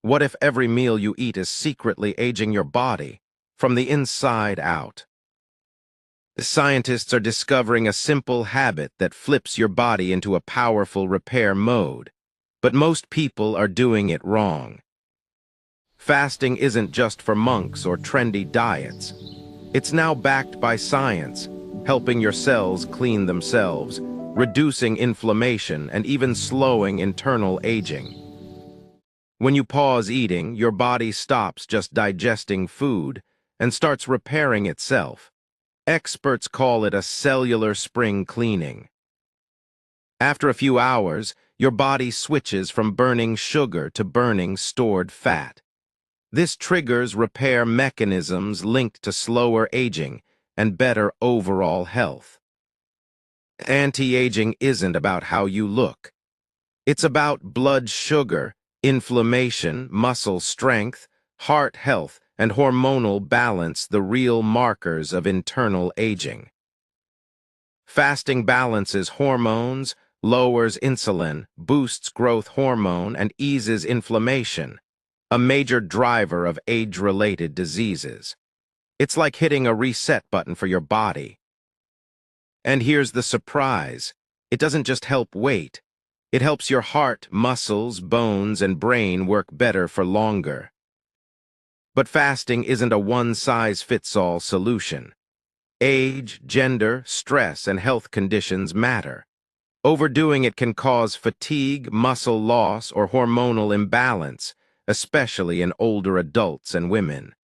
What if every meal you eat is secretly aging your body from the inside out? The scientists are discovering a simple habit that flips your body into a powerful repair mode, but most people are doing it wrong. Fasting isn't just for monks or trendy diets. It's now backed by science, helping your cells clean themselves, reducing inflammation, and even slowing internal aging. When you pause eating, your body stops just digesting food and starts repairing itself. Experts call it a cellular spring cleaning. After a few hours, your body switches from burning sugar to burning stored fat. This triggers repair mechanisms linked to slower aging and better overall health. Anti-aging isn't about how you look. It's about blood sugar, inflammation, muscle strength, heart health, and hormonal balance, the real markers of internal aging. Fasting balances hormones, lowers insulin, boosts growth hormone, and eases inflammation, a major driver of age-related diseases. It's like hitting a reset button for your body. And here's the surprise. It doesn't just help weight. It helps your heart, muscles, bones, and brain work better for longer. But fasting isn't a one-size-fits-all solution. Age, gender, stress, and health conditions matter. Overdoing it can cause fatigue, muscle loss, or hormonal imbalance, especially in older adults and women.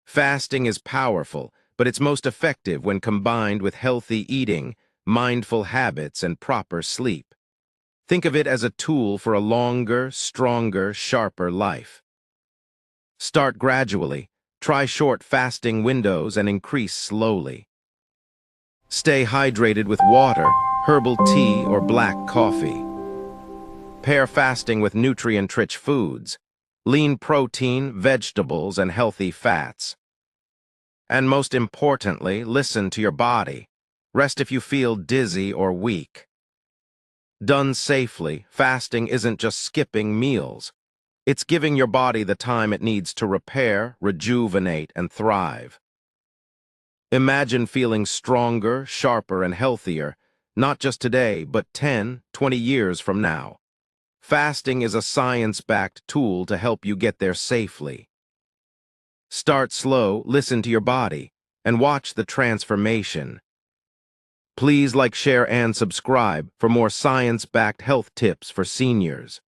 Fasting is powerful, but it's most effective when combined with healthy eating, mindful habits, and proper sleep. Think of it as a tool for a longer, stronger, sharper life. Start gradually. Try short fasting windows and increase slowly. Stay hydrated with water, herbal tea, or black coffee. Pair fasting with nutrient-rich foods, lean protein, vegetables, and healthy fats. And most importantly, listen to your body. Rest if you feel dizzy or weak. Done safely, fasting isn't just skipping meals. It's giving your body the time it needs to repair, rejuvenate, and thrive. Imagine feeling stronger, sharper, and healthier, not just today, but 10, 20 years from now. Fasting is a science-backed tool to help you get there safely. Start slow, listen to your body, and watch the transformation. Please like, share, and subscribe for more science-backed health tips for seniors.